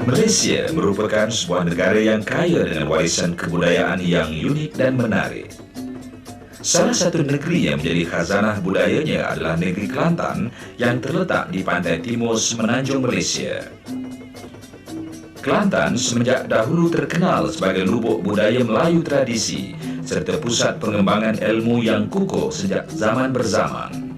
Malaysia merupakan sebuah negara yang kaya dengan warisan kebudayaan yang unik dan menarik. Salah satu negeri yang menjadi khazanah budayanya adalah negeri Kelantan yang terletak di pantai timur semenanjung Malaysia. Kelantan semenjak dahulu terkenal sebagai lubuk budaya Melayu tradisi serta pusat pengembangan ilmu yang kukuh sejak zaman berzaman.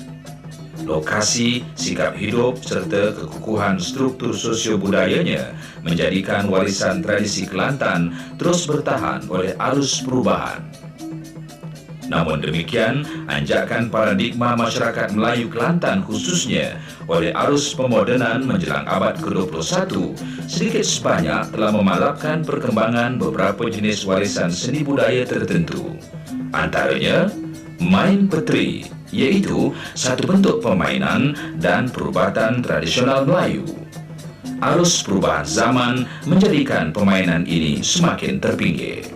Lokasi, sikap hidup serta kekukuhan struktur sosio-budayanya menjadikan warisan tradisi Kelantan terus bertahan oleh arus perubahan. Namun demikian, anjakan paradigma masyarakat Melayu Kelantan khususnya oleh arus pemodenan menjelang abad ke-21 sedikit sebanyak telah memalapkan perkembangan beberapa jenis warisan seni budaya tertentu. Antaranya, main petri, iaitu satu bentuk permainan dan perubatan tradisional Melayu. Arus perubahan zaman menjadikan permainan ini semakin terpinggir.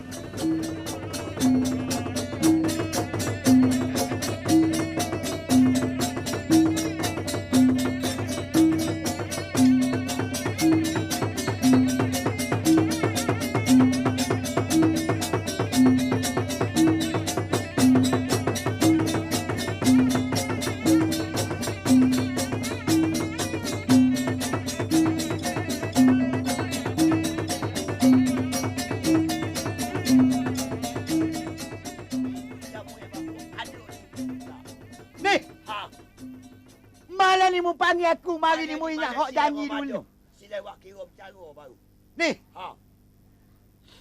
Malah ni mu panggil aku, mari ni mu ingat hak janji dulu. Sila buat kira bercara baru. Ni, Ha.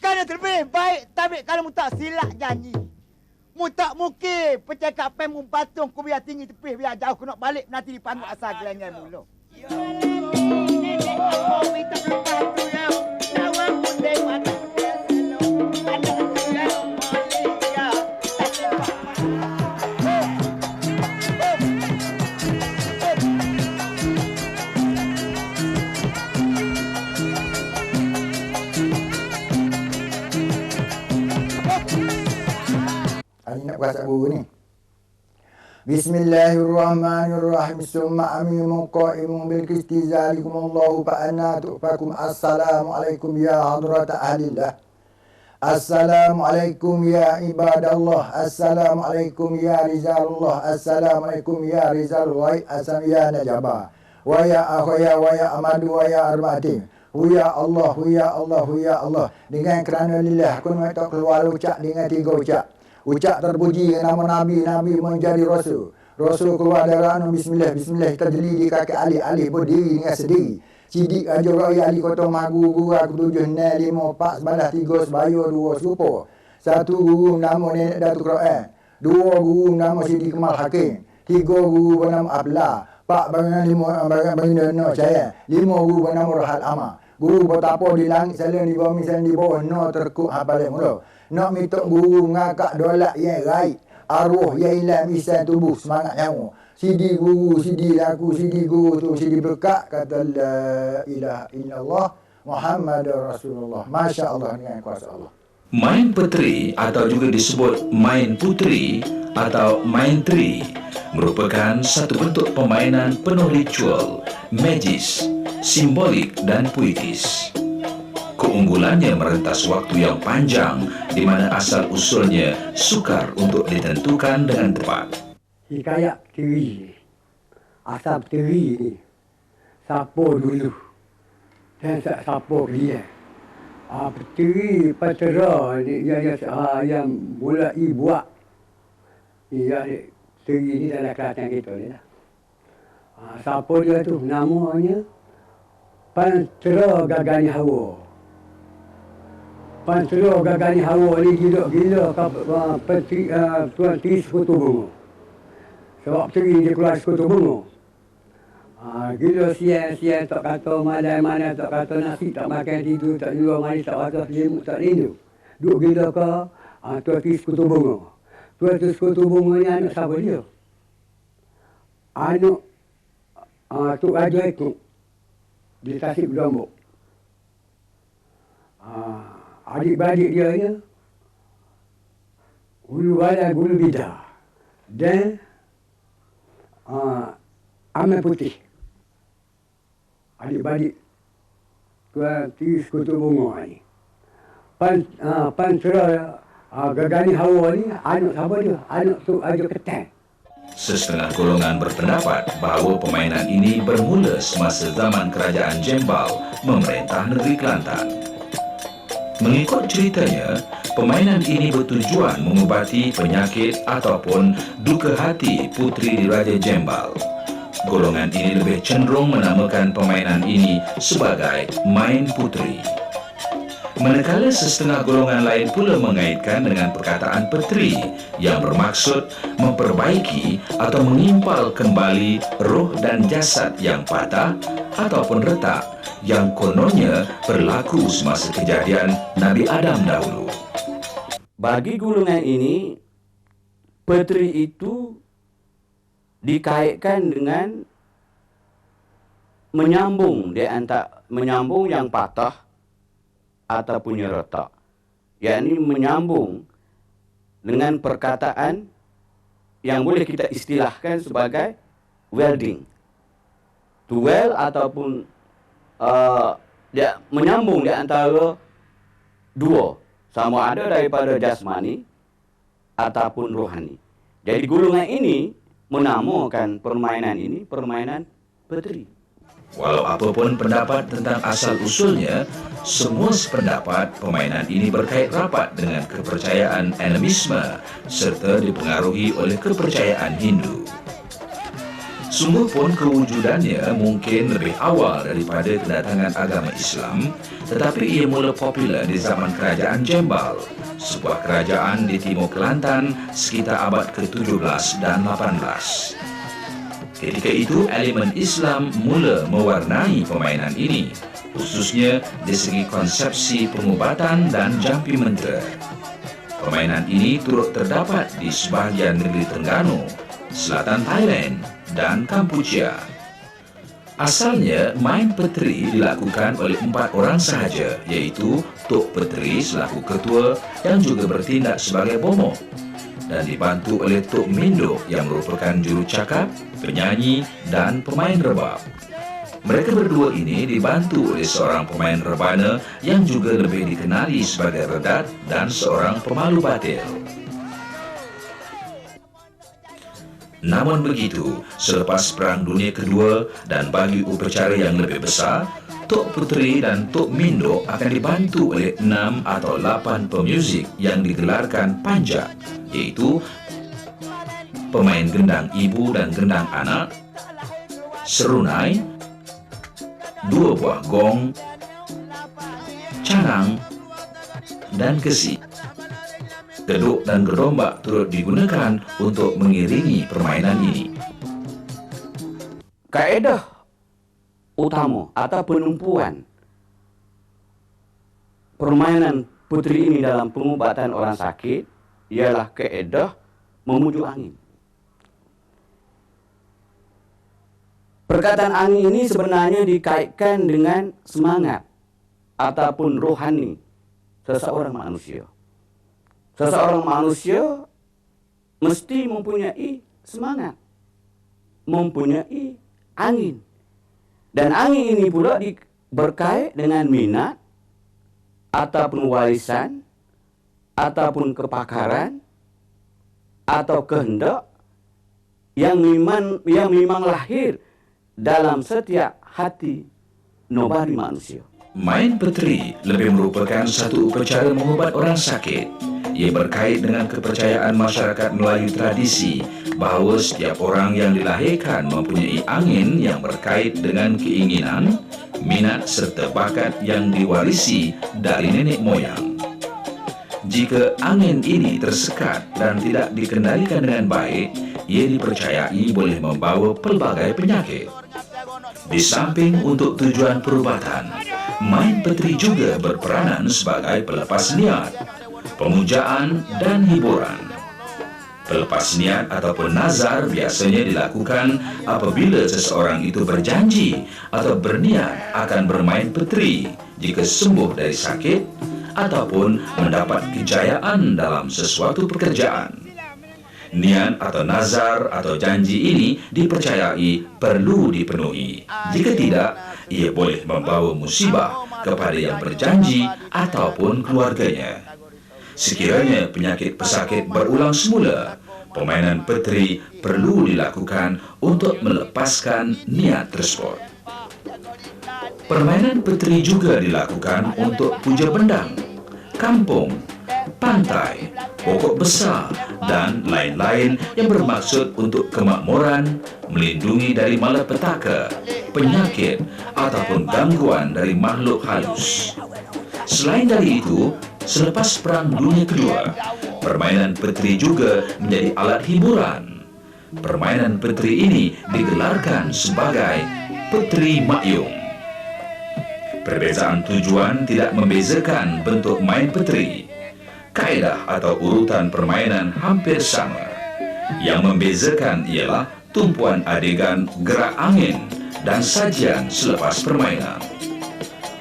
kan terlebih baik tapi kalau mu tak silap janji. Mu tak mungkin percakapan mu patung ku biar tinggi tepi, biar jauh ku nak balik nanti dipanggil asal gelangan mulu. Ya. Nenek aku minta bantu ya. Lawan pun dewan. Ini nak baca buku ni. Bismillahirrahmanirrahim. Summa amimun qa'imun bil qisti zalikumullahu fa'anna tu'fakum. Assalamualaikum ya hadrata ahlillah. Assalamualaikum ya ibadallah. Assalamualaikum ya rizalullah. Assalamualaikum ya rizalullah. Assalamualaikum ya najabah. Wa ya akhaya wa ya amadu wa ya arba'atim. Huya Allah, huya Allah, huya Allah. Dengan kerana lillah aku nak keluar ucap dengan 3 ucap. Ucap terpuji nama Nabi, Nabi menjadi Rasul. Rasul keluar dari anu bismillah, bismillah. Kita jeli di kaki alih, alih berdiri dengan sendiri. Sidik aja raya alih kota magu, guru aku 7, 6, 5, 4, 11, 3, sebayur, 2, serupa. 1 guru nama Nenek Datuk Quran. 2 guru nama Sidi Kemal Hakim. 3 guru bernama Abdullah. 4 baginda Nur Cahaya. 5 guru bernama Rahal Amar. Guru bertapa di langit saling di bawah misalnya di bawah no terkuk hafal mula. Nak minta guru ngakak dolat yang raib. Arwah yang hilang misal tubuh semangat nyawa. Sidi guru, sidi laku, sidi guru tu sidi berkat kata la ilaha illallah Muhammad Rasulullah. Masya Allah dengan kuasa Allah. Main petri atau juga disebut main putri atau main tri merupakan satu bentuk permainan penuh ritual, magis, simbolik dan puitis. Keunggulannya merentas waktu yang panjang di mana asal-usulnya sukar untuk ditentukan dengan tepat. Hikayat peteri ni, asal peteri ni, siapa dulu dan siapa kemudian. Peteri patera ni yang mulai buat. Peteri ni dalam Kelantan kita ni lah. Siapa dia tu? Namanya Pantera Gagani Hawa. Pantera Gagani Hawa ni gila-gila Tuan Tri Sekutu Bunga. Sebab Tri dia keluar Sekutu Bunga. Gila siang-siang tak kata malam-malam, tak kata nasi, tak makan tidur, tak jual mari, tak kata selimut, tak rindu. Duk gila ke Tuan Tri Sekutu Bunga. Tuan Tri Sekutu Bunga ni anak siapa dia? Anak Tok Raja Ekuk di Tasik Berdombok. Adik-beradik dia ya, Gulu Balai, Gulu Bidar dan Amal Putih. Adik-beradik tuan Sekutu Bunga ni. Pansera Gagani Hawa ni anak siapa dia? Anak tu Ajo Ketan. Setengah golongan berpendapat bahawa permainan ini bermula semasa zaman Kerajaan Jembal memerintah negeri Kelantan. Mengikut ceritanya, permainan ini bertujuan mengubati penyakit ataupun duka hati puteri di Raja Jembal. Golongan ini lebih cenderung menamakan permainan ini sebagai main puteri. Manakala setengah golongan lain pula mengaitkan dengan perkataan peteri yang bermaksud memperbaiki atau mengimpal kembali roh dan jasad yang patah ataupun retak yang kononnya berlaku semasa kejadian Nabi Adam dahulu. Bagi golongan ini, peteri itu dikaitkan dengan menyambung yang patah ataupun yang retak, yakni menyambung dengan perkataan yang boleh kita istilahkan sebagai welding. To weld ataupun dia menyambung di antara dua, sama ada daripada jasmani ataupun rohani. Jadi golongan ini menamakan permainan ini permainan peteri. Walau apapun pendapat tentang asal-usulnya, semua sependapat permainan ini berkait rapat dengan kepercayaan animisme serta dipengaruhi oleh kepercayaan Hindu. Sungguh pun kewujudannya mungkin lebih awal daripada kedatangan agama Islam, tetapi ia mula popular di zaman Kerajaan Jembal, sebuah kerajaan di timur Kelantan sekitar abad ke-17 dan 18. Ketika itu, elemen Islam mula mewarnai permainan ini, khususnya di segi konsepsi pengubatan dan jampi mentera. Permainan ini turut terdapat di sebahagian negeri Terengganu, selatan Thailand dan Kampuchea. Asalnya, main peteri dilakukan oleh 4 orang sahaja, iaitu Tok Peteri selaku ketua yang juga bertindak sebagai bomoh, dan dibantu oleh Tok Mindo yang merupakan juru cakap, penyanyi dan pemain rebab. Mereka berdua ini dibantu oleh seorang pemain rebana yang juga lebih dikenali sebagai redat dan seorang pemalu batil. Namun begitu, selepas Perang Dunia Kedua dan bagi upacara yang lebih besar, Tok Puteri dan Tok Mindo akan dibantu oleh 6 atau 8 pemuzik yang digelarkan panjat, iaitu pemain gendang ibu dan gendang anak, serunai, 2 buah gong, canang, dan kesi. Geduk dan gerombak turut digunakan untuk mengiringi permainan ini. Kaedah utama atau penumpuan permainan puteri ini dalam pengubatan orang sakit ialah kaedah memuju angin. Perkataan angin ini sebenarnya dikaitkan dengan semangat ataupun rohani seseorang manusia. Seseorang manusia mesti mempunyai semangat, mempunyai angin. Dan angin ini pula berkait dengan minat ataupun warisan ataupun kepakaran atau kehendak yang memang lahir dalam setiap hati nobody manusia. Main peteri lebih merupakan satu upacara mengubat orang sakit. Ia berkait dengan kepercayaan masyarakat Melayu tradisi bahawa setiap orang yang dilahirkan mempunyai angin yang berkait dengan keinginan, minat serta bakat yang diwarisi dari nenek moyang. Jika angin ini tersekat dan tidak dikendalikan dengan baik, ia dipercayai boleh membawa pelbagai penyakit. Di samping untuk tujuan perubatan, main peteri juga berperanan sebagai pelepas niat, pemujaan dan hiburan. Pelepas niat ataupun nazar biasanya dilakukan apabila seseorang itu berjanji atau berniat akan bermain peteri jika sembuh dari sakit ataupun mendapat kejayaan dalam sesuatu pekerjaan. Niat atau nazar atau janji ini dipercayai perlu dipenuhi. Jika tidak, ia boleh membawa musibah kepada yang berjanji ataupun keluarganya. Sekiranya penyakit pesakit berulang semula, permainan peteri perlu dilakukan untuk melepaskan niat tersebut. Permainan peteri juga dilakukan untuk puja bendang, kampung, pantai, pokok besar dan lain-lain yang bermaksud untuk kemakmuran, melindungi dari malapetaka, penyakit ataupun gangguan dari makhluk halus. Selain dari itu, selepas Perang Dunia Kedua, permainan peteri juga menjadi alat hiburan. Permainan peteri ini digelarkan sebagai peteri makyung. Perbezaan tujuan tidak membezakan bentuk main peteri. Kaedah atau urutan permainan hampir sama. Yang membezakan ialah tumpuan adegan gerak angin dan sajian selepas permainan.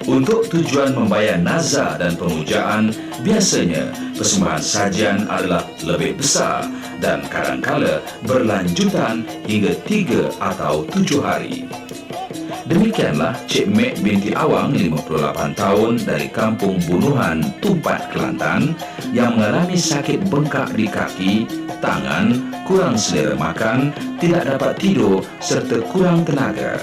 Untuk tujuan membayar nazar dan pemujaan, biasanya persembahan sajian adalah lebih besar dan kadangkala berlanjutan hingga 3 atau 7 hari. Demikianlah Cik Mek binti Awang, 58 tahun dari kampung Bunuhan, Tumpat, Kelantan, yang mengalami sakit bengkak di kaki, tangan, kurang selera makan, tidak dapat tidur serta kurang tenaga.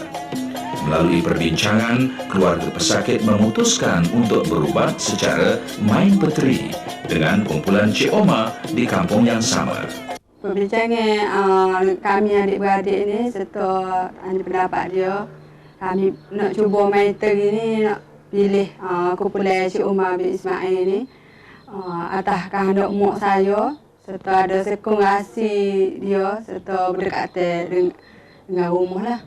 Melalui perbincangan, keluarga pesakit memutuskan untuk berubat secara main peteri dengan kumpulan Cik Oma di kampung yang sama. Perbincangan kami adik-beradik ini serta pendapat dia, kami nak cuba main peteri ni, nak pilih kumpulan Cik Umar bin Ismail ni atas kehendak mak saya serta ada sekong rahsia dia serta berdekatan dengan rumah lah.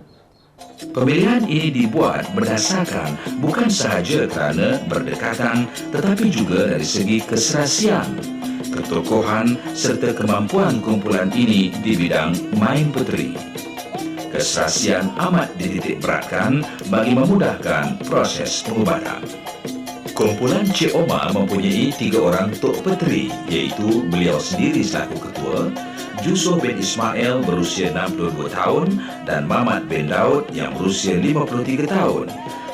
Pemilihan ini dibuat berdasarkan bukan sahaja kerana berdekatan tetapi juga dari segi keserasian, ketokohan serta kemampuan kumpulan ini di bidang main peteri. Keserasian amat dititik beratkan bagi memudahkan proses pengobatan. Kumpulan Cik Oma mempunyai 3 orang tok peteri, iaitu beliau sendiri selaku ketua, Yusuf bin Ismail berusia 62 tahun dan Mamat bin Daud yang berusia 53 tahun.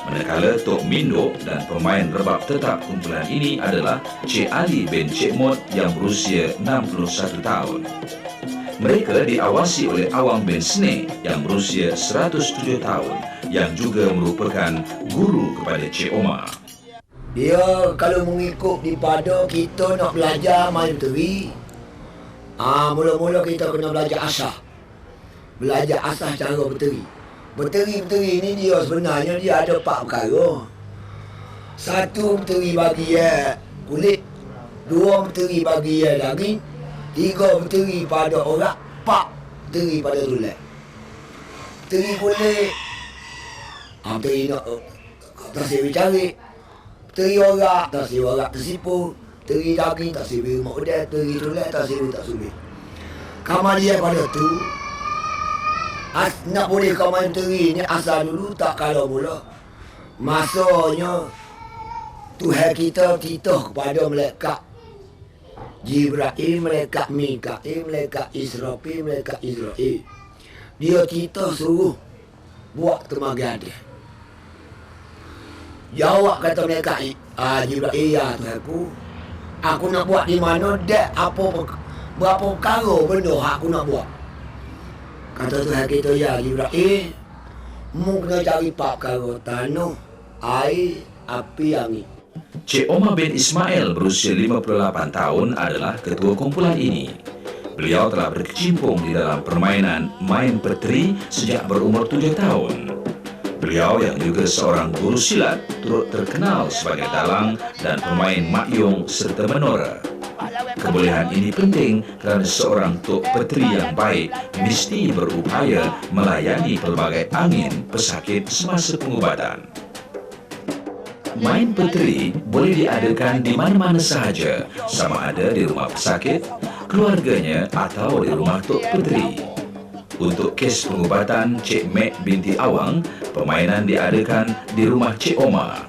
Manakala Tok Mindo dan pemain rebab tetap kumpulan ini adalah Cik Ali bin Cik Mot yang berusia 61 tahun. Mereka diawasi oleh Awang bin Sne yang berusia 107 tahun yang juga merupakan guru kepada Cik Omar. Dia kalau mengikut daripada kita nak belajar main peteri, mula-mula kita kena belajar asah. Belajar asah cara peteri. Peteri ni dia sebenarnya dia ada 4 perkara. 1 peteri bagi kulit, 2 peteri bagi daging, 3 peteri pada orang, 4 peteri pada tulang. Peteri kulit, peteri nak tersebut cari. Peteri orang, tersebut orang tersipu. Peteri daging, tersebut rumah udah. Peteri tulang, tersebut tak sulit. Kamar dia pada tu, nak boleh kau main peteri ni asal dulu tak kalau mula. Masanya Tuhan kita titah kepada malaikat Jibril, malaikat Mikail, malaikat Israfil, malaikat Israel. Dia titah suruh buat tenaga dia. Jawab kata malaikat Jibril, ya Tuhanku, aku nak buat di mana dak berapa perkara benda aku nak buat. Kata Tuhan kita, ya Jibril, mu kena cari 4 perkara: tanah, air, api, angin. Cik Omar bin Ismail berusia 58 tahun adalah ketua kumpulan ini. Beliau telah berkecimpung di dalam permainan main peteri sejak berumur 7 tahun. Beliau yang juga seorang guru silat turut terkenal sebagai dalang dan pemain makyung serta menora. Kebolehan ini penting kerana seorang tok peteri yang baik mesti berupaya melayani pelbagai angin pesakit semasa pengobatan. Main peteri boleh diadakan di mana-mana sahaja, sama ada di rumah pesakit, keluarganya atau di rumah tok peteri. Untuk kes pengobatan Cik Mek binti Awang, permainan diadakan di rumah Cik Omar.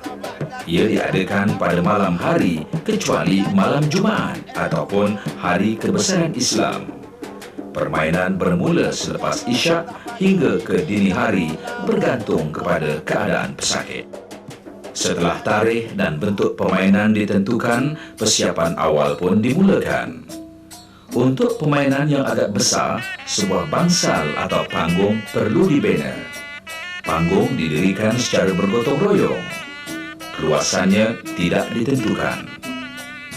Ia diadakan pada malam hari kecuali malam Jumaat ataupun hari kebesaran Islam. Permainan bermula selepas Isyak hingga ke dini hari bergantung kepada keadaan pesakit. Setelah tarikh dan bentuk permainan ditentukan, persiapan awal pun dimulakan. Untuk permainan yang agak besar, sebuah bangsal atau panggung perlu dibina. Panggung didirikan secara bergotong royong. Keluasannya tidak ditentukan.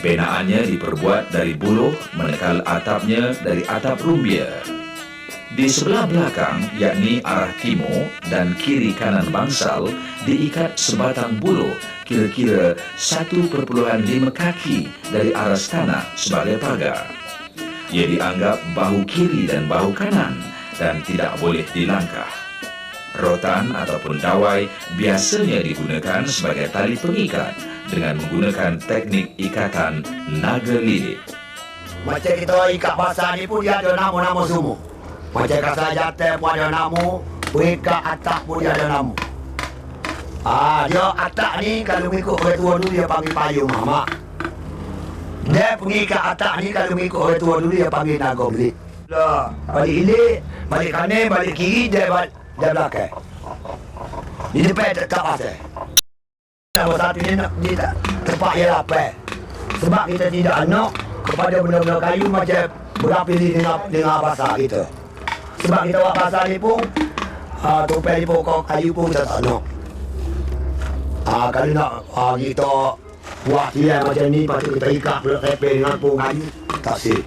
Benaannya diperbuat dari buluh, manakala atapnya dari atap rumbia. Di sebelah belakang, yakni arah timur dan kiri kanan bangsal, diikat sebatang buluh kira-kira 1,5 kaki dari aras tanah sebagai pagar. Ia dianggap bahu kiri dan bahu kanan dan tidak boleh dilangkah. Rotan ataupun dawai biasanya digunakan sebagai tali pengikat dengan menggunakan teknik ikatan naga lilit. Macam kita ikat pasar ni pun dia ada nama-nama semua. Macam kasar jatuh pun ada nama, pengikat atak pun dia ada nama. Dia atak ni kalau mengikut orang tua dulu dia panggil payung mamak. Dia pengikat atak ni kalau mengikut orang tua dulu dia panggil naga belit. Balik ilik, balik kanan, balik kiri, dia belakang. Di depan tak pasal. Nombor satu ni tak tempat yang lapar. Sebab kita tidak anak kepada benda-benda kayu macam berapili dengan pasar kita. Sebab kita buat pasar ni pun, topel ni pokok kayu pun kita tak nak. Kalau nak kita buat tiang macam ni, lepas tu kita ikat repel dengan pokok kayu, tak sih.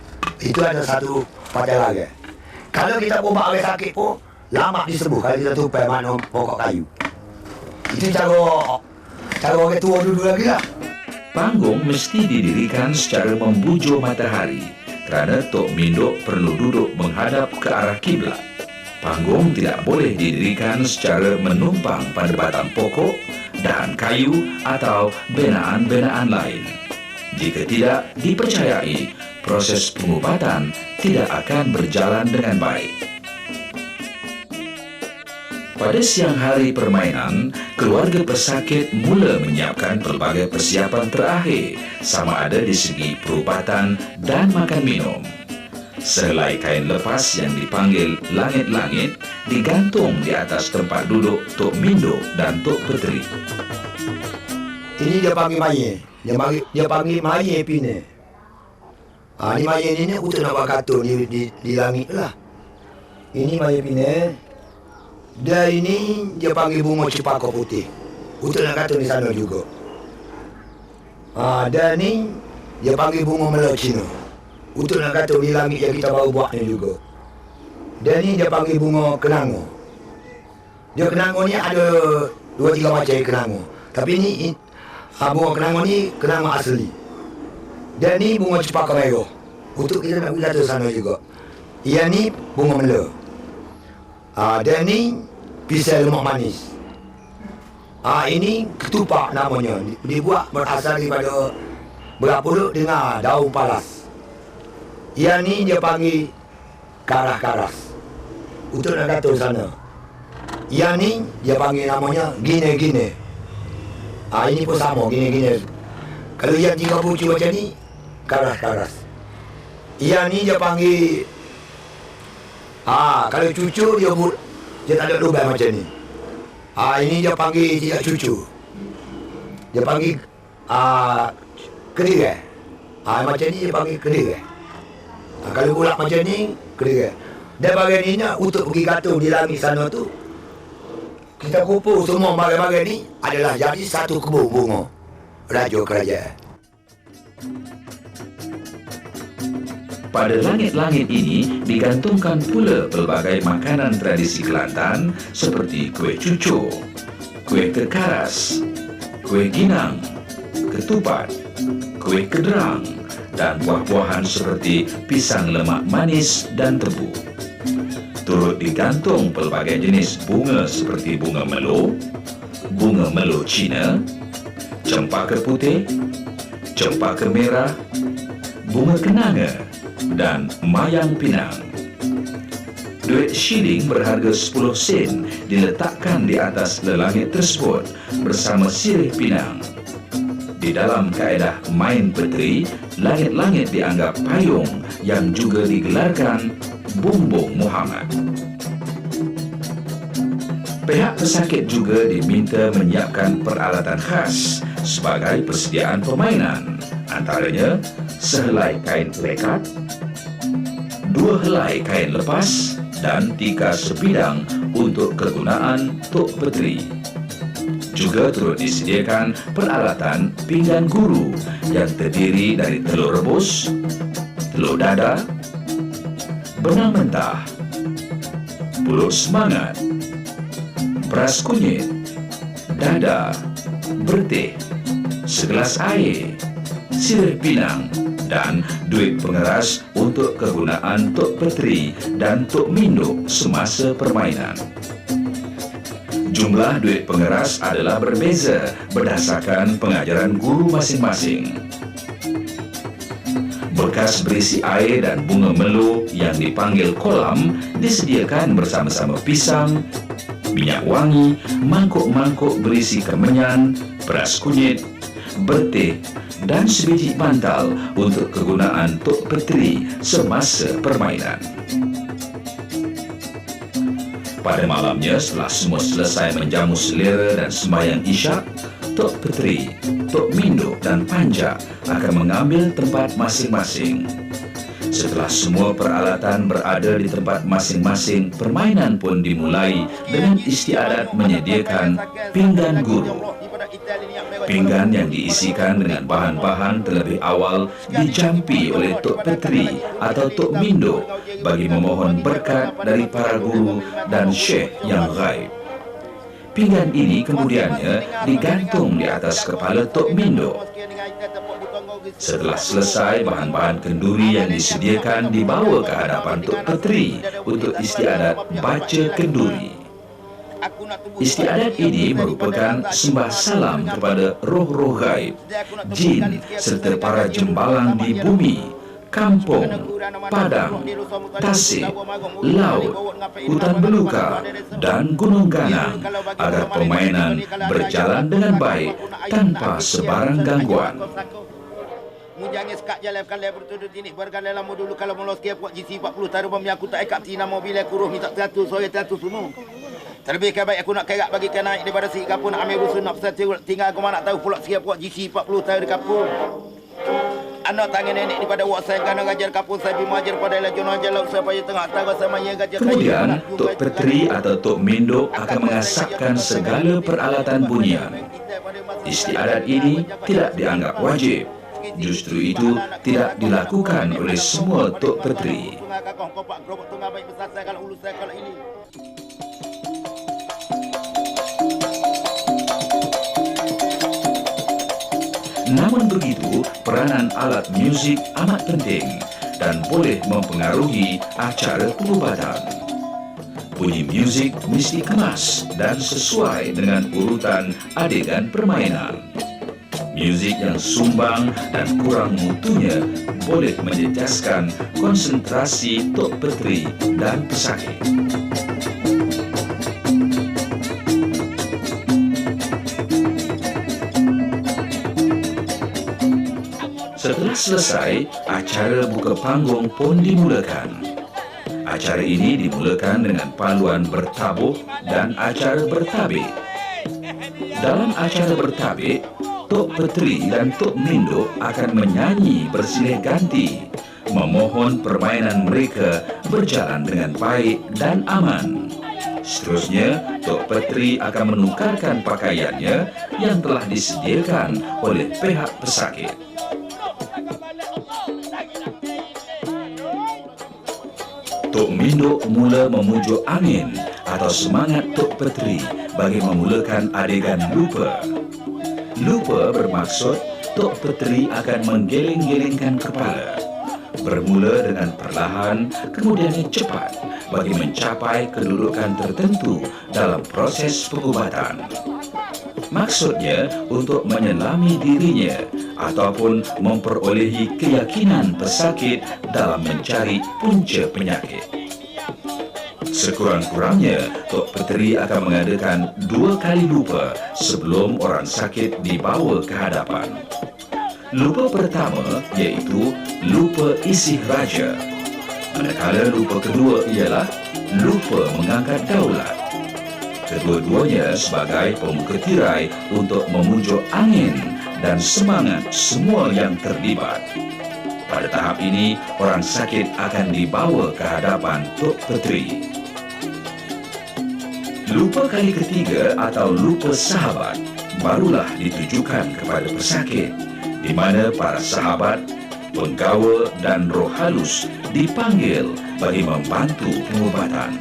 Itu ada satu pada lagi. Kalau kita pun buat orang sakit pun, lama disembuh kalau kita topel mana pokok kayu. Itu cara orang tua dulu lagi lah. Panggung mesti didirikan secara membujur matahari kerana Tok Minduk perlu duduk menghadap ke arah kiblat. Panggung tidak boleh didirikan secara menumpang pada batang pokok, dahan kayu atau benaan-benaan lain. Jika tidak dipercayai, proses pengubatan tidak akan berjalan dengan baik. Pada siang hari permainan, keluarga pesakit mula menyiapkan pelbagai persiapan terakhir sama ada di segi perubatan dan makan minum. Sehelai kain lepas yang dipanggil langit-langit digantung di atas tempat duduk Tok Minduk dan Tok Peteri. Ini dia panggil maye. Dia panggil maye pine. Ni maye ni untuk nak buat katun di langit lah. Ini maye pine. Dia ini dia panggil bunga cepaka putih. Untuk nak katun di sana juga. Dan ni dia panggil bunga melo Cina. Untuk nak katun di langit yang kita baru buat ni juga. Dan ni dia panggil bunga kenango. Dia kenango ni ada 2-3 macam kenango. Tapi ni bunga kenango ni kenango asli. Dan ni bunga cepaka merah. Untuk kita nak pergi katun sana juga. Ia ni bunga melo. Dan ni pisau lemak manis. Ini ketupat namanya. Dibuat berasal daripada berapa dengan daun palas. Yang ni dia panggil karas-karas. Untuk nak kata sana. Yang ni dia panggil namanya gine-gine. Ini pun sama gine-gine. Kalau yang 3 pucuk macam ni, karas-karas. Yang ni dia panggil kalau cucu dia tak ada lubang macam ni. Ini dia panggil tidak cucu. Dia panggil kedirai. Macam ni dia panggil kedirai. Kalau pula macam ni kedirai. Dan bagian ni untuk pergi katun di langit sana tu, kita kumpul semua bagian-bagian ni adalah jadi satu kebun bunga raja kerajaan. Pada langit-langit ini digantungkan pula pelbagai makanan tradisi Kelantan seperti kuih cucur, kuih kekaras, kuih ginang, ketupat, kuih kederang dan buah-buahan seperti pisang lemak manis dan tebu. Turut digantung pelbagai jenis bunga seperti bunga melo Cina, cempaka putih, cempaka merah, bunga kenanga dan mayang pinang. Duit shilling berharga 10 sen diletakkan di atas lelangit tersebut bersama sirih pinang. Di dalam kaedah main peteri, langit-langit dianggap payung yang juga digelarkan Bumbung Muhammad. Pihak pesakit juga diminta menyiapkan peralatan khas sebagai persediaan permainan, antaranya sehelai kain lekat, 2 helai kain lepas dan 3 sebidang untuk kegunaan Tok Petri. Juga turut disediakan peralatan pinggan guru yang terdiri dari telur rebus, telur dadar, benang mentah, pulut semangat, beras kunyit, dada, berteh, segelas air, sirih pinang, dan duit pengeras untuk kegunaan Tok Petri dan Tok Minduk semasa permainan. Jumlah duit pengeras adalah berbeza berdasarkan pengajaran guru masing-masing. Bekas berisi air dan bunga melo yang dipanggil kolam disediakan bersama-sama pisang, minyak wangi, mangkuk-mangkuk berisi kemenyan, beras kunyit, berteh, dan sebiji bantal untuk kegunaan Tok Petri semasa permainan. Pada malamnya, setelah semua selesai menjamu selera dan sembahyang isyak, Tok Petri, Tok Minduk dan Panjak akan mengambil tempat masing-masing. Setelah semua peralatan berada di tempat masing-masing, permainan pun dimulai dengan istiadat menyediakan pinggan guru. Pinggan yang diisikan dengan bahan-bahan terlebih awal dijampi oleh Tok Petri atau Tok Minduk bagi memohon berkat dari para guru dan syekh yang gaib. Pinggan ini kemudiannya digantung di atas kepala Tok Minduk. Setelah selesai, bahan-bahan kenduri yang disediakan dibawa ke hadapan Tok Petri untuk istiadat baca kenduri. Istiadat ini merupakan sembah salam kepada roh-roh gaib, jin serta para jembalang di bumi, kampung, padang, tasik, laut, hutan belukar, dan gunung ganang agar permainan berjalan dengan baik tanpa sebarang gangguan. Mujangnya sekak jalan kalau bertudut ini berkala lama dulu kalau melos ke puak GC 40 taruh bami aku tak ekap tina mobil aku roh minta 100 soya 100 semua. Terlebih baik aku nak kerak bagi naik daripada si kapun nak ambil rusun nak pesat tinggal aku nak tahu pula siap puak GC 40 taruh di kapun. Anak tangan nenek daripada wak saya kena gajar kapun saya bimajar pada lajon ajar laut supaya tengah tahu sama yang gajar. Kemudian Tok Petri atau Tok Minduk akan mengasapkan segala peralatan bunyian. Istiadat ini tidak dianggap wajib. Justru itu tidak dilakukan oleh semua Tok Petri. Namun begitu, peranan alat muzik amat penting dan boleh mempengaruhi acara pengobatan. Bunyi muzik mesti kemas dan sesuai dengan urutan adegan permainan. Muzik yang sumbang dan kurang mutunya boleh menjejaskan konsentrasi Tok Petri dan pesakit. Setelah selesai, acara buka panggung pun dimulakan. Acara ini dimulakan dengan paluan bertabuh dan acara bertabik. Dalam acara bertabik, Tok Petri dan Tok Minduk akan menyanyi bersilih ganti, memohon permainan mereka berjalan dengan baik dan aman. Seterusnya, Tok Petri akan menukarkan pakaiannya yang telah disediakan oleh pihak pesakit. Tok Minduk mula memujuk angin atau semangat Tok Petri bagi memulakan adegan lupa. Lupa bermaksud Tok Petri akan menggeleng-gelengkan kepala. Bermula dengan perlahan, kemudian cepat bagi mencapai kedudukan tertentu dalam proses pengobatan. Maksudnya untuk menyelami dirinya ataupun memperolehi keyakinan pesakit dalam mencari punca penyakit. Sekurang-kurangnya, Tok Petri akan mengadakan 2 kali lupa sebelum orang sakit dibawa ke hadapan. Lupa pertama iaitu lupa isih raja. Manakala lupa kedua ialah lupa mengangkat daulat. Kedua-duanya sebagai pemuka tirai untuk memujuk angin dan semangat semua yang terlibat. Pada tahap ini, orang sakit akan dibawa ke hadapan Tok Petri. Lupa kali ketiga atau lupa sahabat barulah ditujukan kepada pesakit, di mana para sahabat, penggawa dan roh halus dipanggil bagi membantu pengobatan.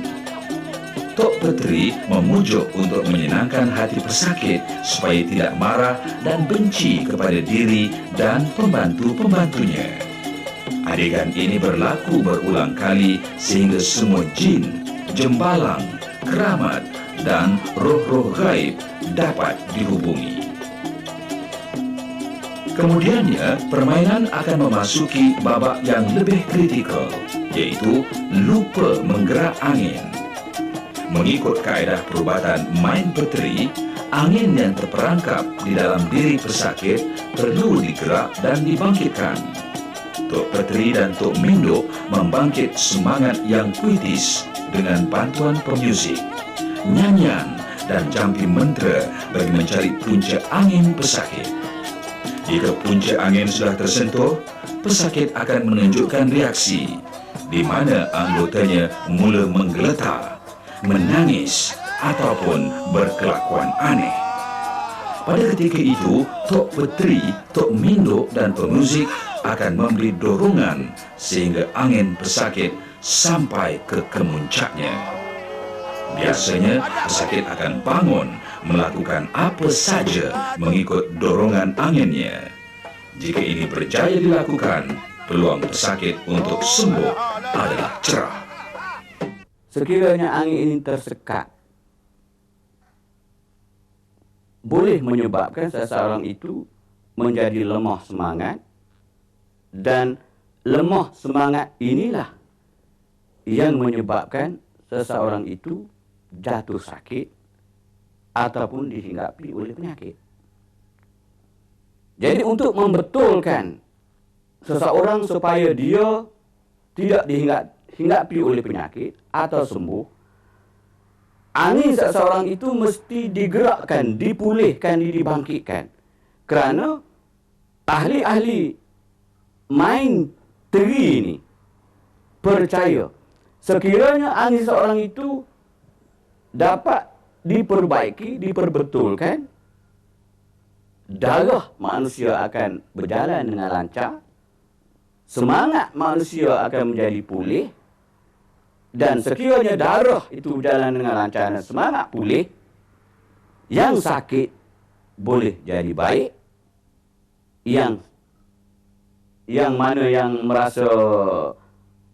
Tok Petri memujuk untuk menyenangkan hati pesakit supaya tidak marah dan benci kepada diri dan pembantu-pembantunya. Adegan ini berlaku berulang kali sehingga semua jin, jembalang, keramat dan roh-roh gaib dapat dihubungi. Kemudiannya, permainan akan memasuki babak yang lebih kritikal, yaitu lupa menggerak angin. Mengikut kaedah perubatan main petri, angin yang terperangkap di dalam diri pesakit perlu digerak dan dibangkitkan. Tok Petri dan Tok Mindo membangkit semangat yang puitis dengan bantuan pemusik, nyanyian dan jampi mentera bagi mencari punca angin pesakit. Jika punca angin sudah tersentuh, pesakit akan menunjukkan reaksi, di mana anggotanya mula menggeletar, menangis ataupun berkelakuan aneh. Pada ketika itu, Tok Petri, Tok Mindo dan pemusik akan memberi dorongan sehingga angin pesakit sampai ke kemuncaknya. Biasanya, pesakit akan bangun melakukan apa saja mengikut dorongan anginnya. Jika ini berjaya dilakukan, peluang pesakit untuk sembuh adalah cerah. Sekiranya angin ini tersekat, boleh menyebabkan seseorang itu menjadi lemah semangat, dan lemah semangat inilah yang menyebabkan seseorang itu jatuh sakit ataupun dihinggapi oleh penyakit. Jadi untuk membetulkan seseorang supaya dia tidak dihinggapi oleh penyakit atau sembuh, angin seseorang itu mesti digerakkan, dipulihkan, dibangkitkan. Kerana ahli-ahli main teri ini percaya sekiranya angin seseorang itu dapat diperbaiki, diperbetulkan, darah manusia akan berjalan dengan lancar, semangat manusia akan menjadi pulih, dan sekiranya darah itu berjalan dengan lancar dan semangat pulih, yang sakit boleh jadi baik, yang mana yang merasa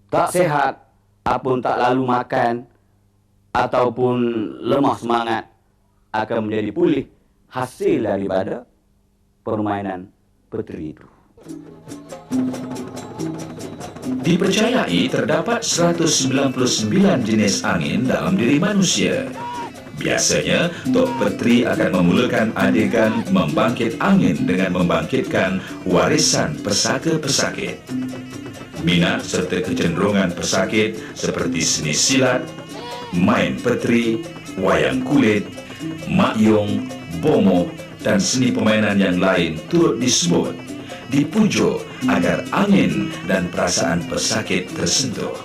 tak sihat, ataupun tak lalu makan, ataupun lemah semangat, akan menjadi pulih hasil daripada permainan petri itu. Dipercayai terdapat 199 jenis angin dalam diri manusia. Biasanya, Tok Petri akan memulakan adegan membangkit angin dengan membangkitkan warisan pesaka pesakit. Minat serta kecenderungan pesakit seperti seni silat, main petri, wayang kulit, makyong, bomoh dan seni permainan yang lain turut disebut, dipujuk agar angin dan perasaan pesakit tersentuh.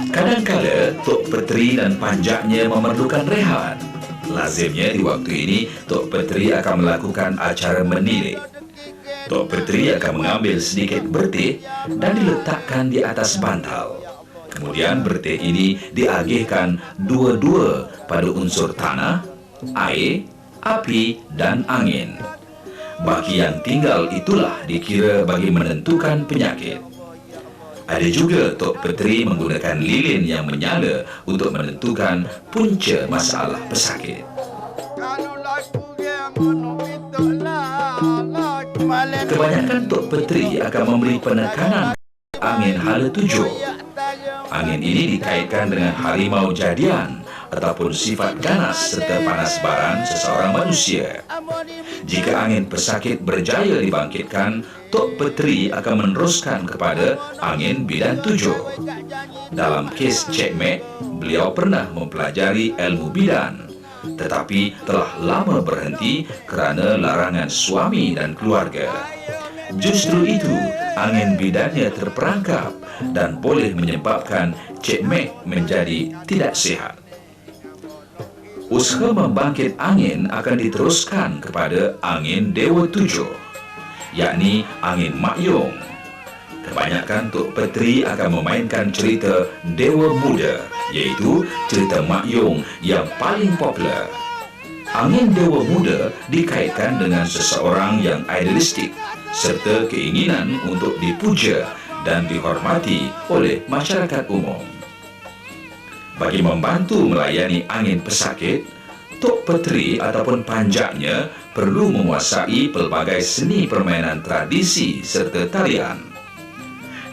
Kadang-kala, Tok Petri dan panjaknya memerlukan rehat. Lazimnya di waktu ini, Tok Petri akan melakukan acara menilik. Tok Petri akan mengambil sedikit bertih dan diletakkan di atas bantal. Kemudian bertih ini diagihkan dua-dua pada unsur tanah, air, api dan angin. Baki yang tinggal itulah dikira bagi menentukan penyakit. Ada juga Tok Petri menggunakan lilin yang menyala untuk menentukan punca masalah pesakit. Kebanyakan Tok Petri akan memberi penekanan angin hala 7. Angin ini dikaitkan dengan harimau jadian ataupun sifat ganas serta panas baran seseorang manusia. Jika angin pesakit berjaya dibangkitkan, Tok Petri akan meneruskan kepada angin bidan 7. Dalam kes Cik Mek, beliau pernah mempelajari ilmu bidan, tetapi telah lama berhenti kerana larangan suami dan keluarga. Justru itu, angin bidannya terperangkap dan boleh menyebabkan Cik Mek menjadi tidak sihat. Usaha membangkit angin akan diteruskan kepada angin Dewa Tujuh, yakni angin Mak Yong. Kebanyakan Tok Petri akan memainkan cerita Dewa Muda, iaitu cerita Mak Yong yang paling popular. Angin Dewa Muda dikaitkan dengan seseorang yang idealistik serta keinginan untuk dipuja dan dihormati oleh masyarakat umum. Bagi membantu melayani angin pesakit, Tok Petri ataupun panjaknya perlu menguasai pelbagai seni permainan tradisi serta tarian.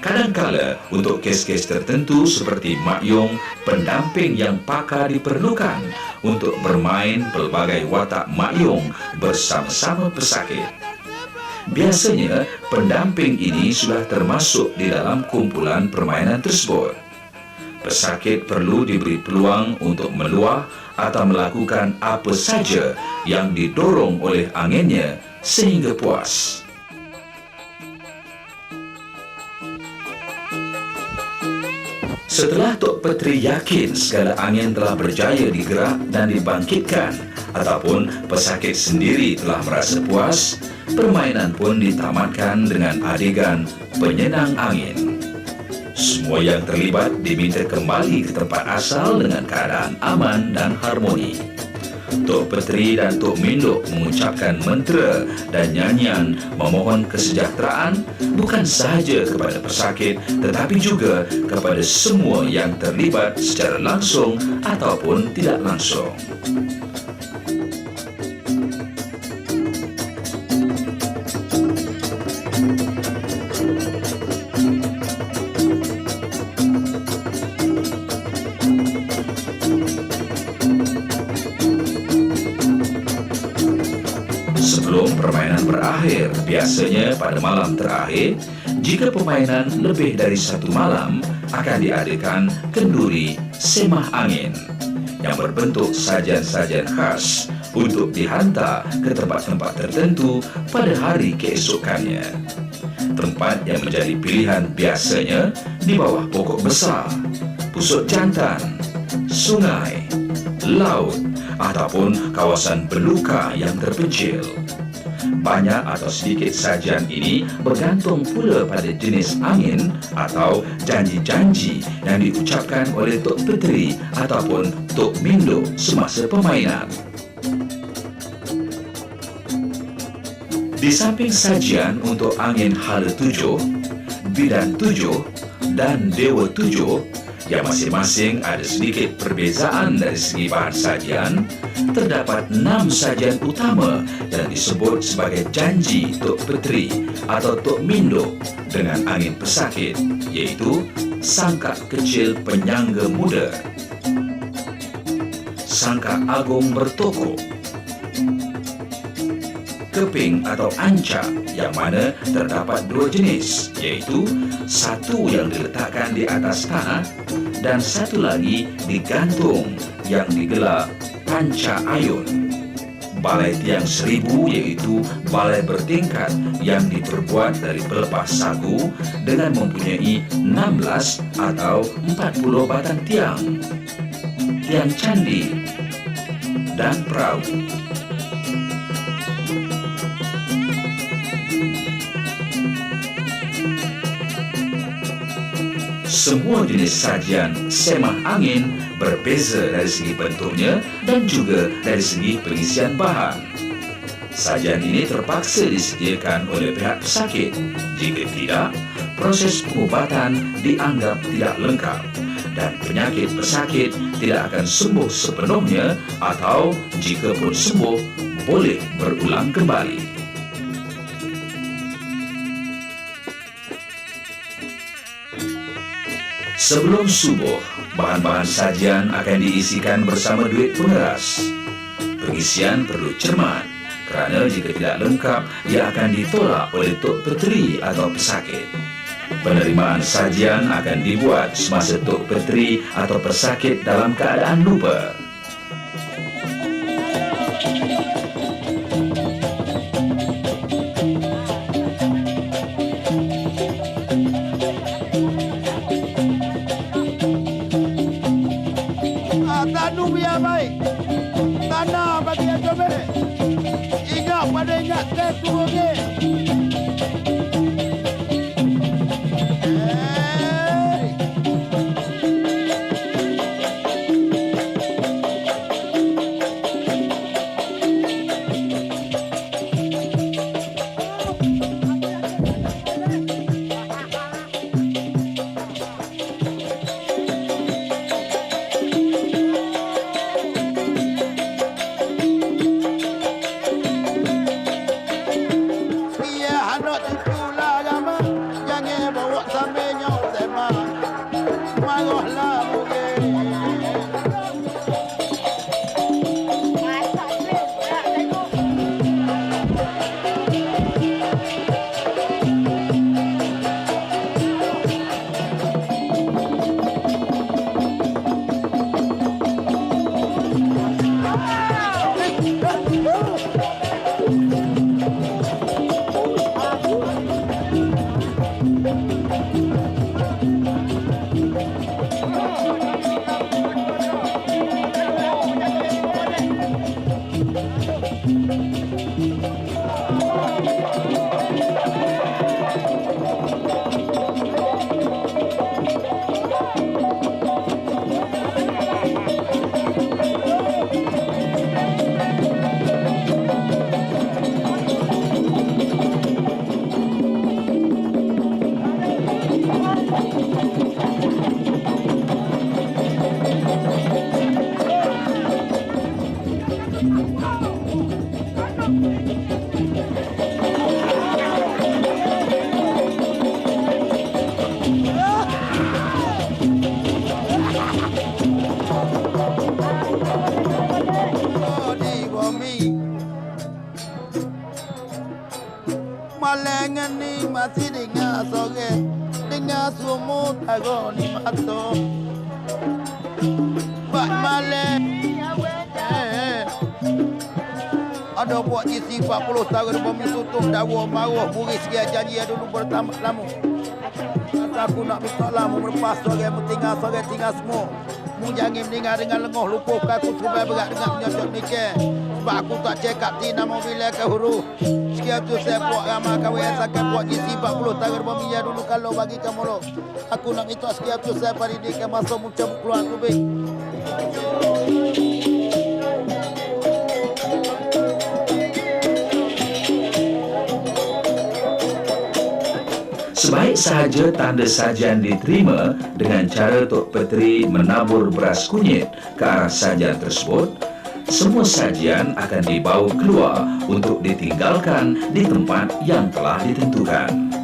Kadangkala untuk kes-kes tertentu seperti Mak Yong, pendamping yang pakar diperlukan untuk bermain pelbagai watak Mak Yong bersama-sama pesakit. Biasanya, pendamping ini sudah termasuk di dalam kumpulan permainan tersebut. Pesakit perlu diberi peluang untuk meluah atau melakukan apa saja yang didorong oleh anginnya sehingga puas. Setelah Tok Petri yakin segala angin telah berjaya digerak dan dibangkitkan ataupun pesakit sendiri telah merasa puas, permainan pun ditamatkan dengan adegan penyenang angin. Semua yang terlibat diminta kembali ke tempat asal dengan keadaan aman dan harmoni. Tok Petri dan Tok Minduk mengucapkan mentera dan nyanyian memohon kesejahteraan bukan sahaja kepada pesakit tetapi juga kepada semua yang terlibat secara langsung ataupun tidak langsung. Sebelum permainan berakhir, biasanya pada malam terakhir, jika permainan lebih dari satu malam, akan diadakan kenduri semah angin yang berbentuk sajian-sajian khas untuk dihantar ke tempat-tempat tertentu pada hari keesokannya. Tempat yang menjadi pilihan biasanya di bawah pokok besar, pusuk jantan, sungai, laut, ataupun kawasan beluka yang terpencil. Banyak atau sedikit sajian ini bergantung pula pada jenis angin atau janji-janji yang diucapkan oleh Tok Petri ataupun Tok Minduk semasa permainan. Di samping sajian untuk angin Hala Tujuh, Bidan Tujuh dan Dewa Tujuh yang masing-masing ada sedikit perbezaan dari segi bahan sajian, terdapat 6 sajian utama yang disebut sebagai janji Tok Petri atau Tok Minduk dengan angin pesakit, iaitu Sangkak Kecil Penyangga Muda, Sangkak Agung Bertokok, Keping atau Ancak yang mana terdapat 2 jenis, iaitu satu yang diletakkan di atas tanah dan satu lagi digantung yang digelar Panca Ayun. Balai Tiang Seribu iaitu balai bertingkat yang diperbuat dari pelepah sagu dengan mempunyai 16 atau 40 batang tiang, tiang candi dan perahu. Semua jenis sajian semah angin berbeza dari segi bentuknya dan juga dari segi pengisian bahan. Sajian ini terpaksa disediakan oleh pihak pesakit. Jika tidak, proses pengubatan dianggap tidak lengkap dan penyakit pesakit tidak akan sembuh sepenuhnya atau jika pun sembuh, boleh berulang kembali. Sebelum subuh, bahan-bahan sajian akan diisikan bersama duit pengeras. Pengisian perlu cermat, kerana jika tidak lengkap, ia akan ditolak oleh Tok Petri atau pesakit. Penerimaan sajian akan dibuat semasa Tok Petri atau pesakit dalam keadaan lupa. Tanu biar baik. Tanah bagi yang coba. Ingat pada ingat saya turun ni. Malengan ni masih dengar sore, dengar semut ago ni mato. Bak maleng, ada buat isi 40 tahun bumi tutup dawa maruh buris dia janji dulu bertamat lama. Aku nak minta lama berlepas sore, tinggal semua. Mu jangan mendengar dengan lengoh lupa aku cuba berat dengan menyocok nikah. Sebab aku tak cekap di nama bila ke huruf. Sekian tu saya buat ramah kawan saya buat isi 40 tahun berminyak dulu kalau bagi kamu lo. Aku nak minta sekian tu saya paridikan masa mu cabut keluar aku baik. Sebaik sahaja tanda sajian diterima dengan cara Tok Petri menabur beras kunyit ke arah sajian tersebut, semua sajian akan dibawa keluar untuk ditinggalkan di tempat yang telah ditentukan.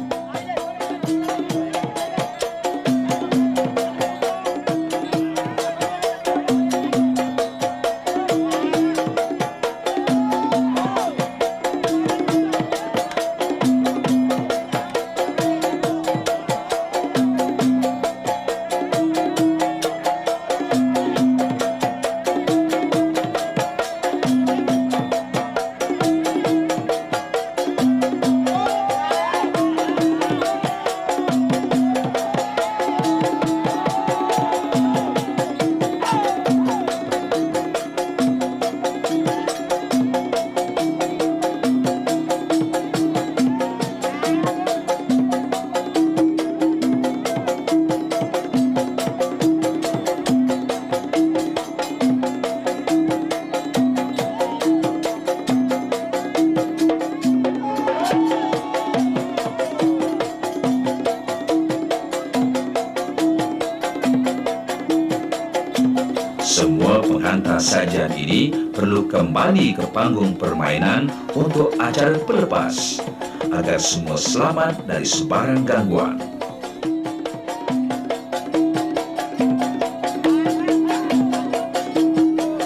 Semua penghantar sajian ini perlu kembali ke panggung permainan untuk acara pelepas agar semua selamat dari sebarang gangguan.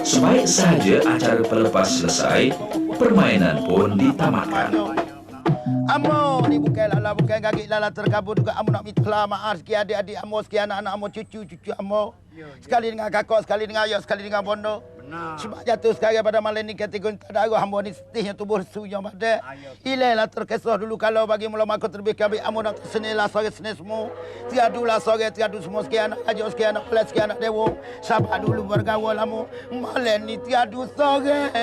Sebaik sahaja acara pelepas selesai, permainan pun ditamatkan. Amo ni bukan lah bukan gagik lala terkabur juga amo nak mitlah maaf sekian adik-adik amo sekian anak-anak amo cucu-cucu amo. Sekali dengan kakak, sekali dengan ayah, sekali dengan bondo. Benar. Sebab jatuh sekali pada malam ni kategori tak ada hamba ni setihnya tubuh sunya pada. Ilailah terkesah dulu kalau bagi mula makut terlebih kami amo nak senilah sore seni semua. Tiadulah sore tiadu semua sekian anak aja sekian anak pelas sekian anak dewa. Sabar dulu bergaul amo. Malam ni tiadu sore.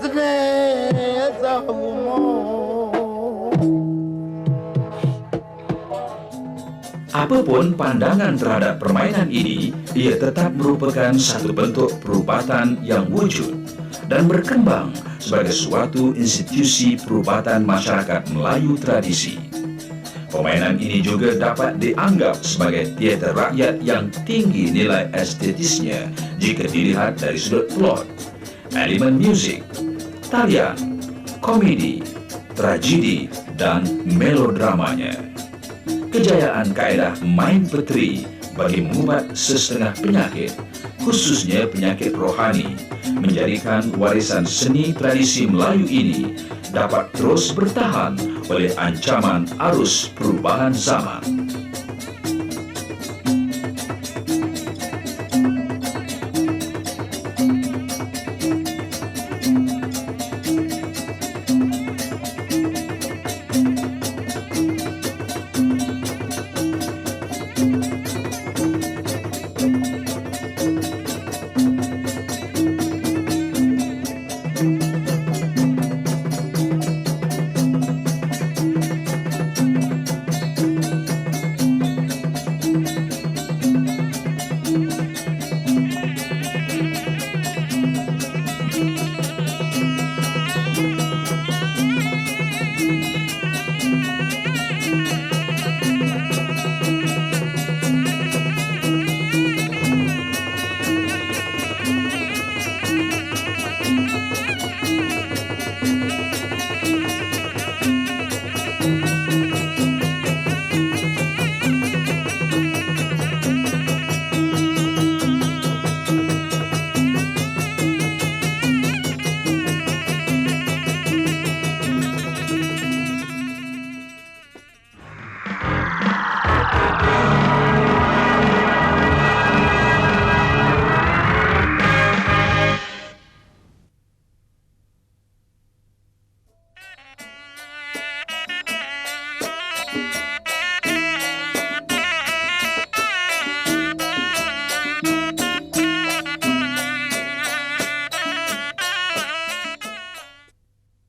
Seni semua. Apapun pandangan terhadap permainan ini, ia tetap merupakan satu bentuk perubatan yang wujud dan berkembang sebagai suatu institusi perubatan masyarakat Melayu tradisi. Permainan ini juga dapat dianggap sebagai teater rakyat yang tinggi nilai estetisnya jika dilihat dari sudut plot, elemen musik, tarian, komedi, tragedi, dan melodramanya. Kejayaan kaedah main petri bagi mengubat sesetengah penyakit, khususnya penyakit rohani, menjadikan warisan seni tradisi Melayu ini dapat terus bertahan oleh ancaman arus perubahan zaman.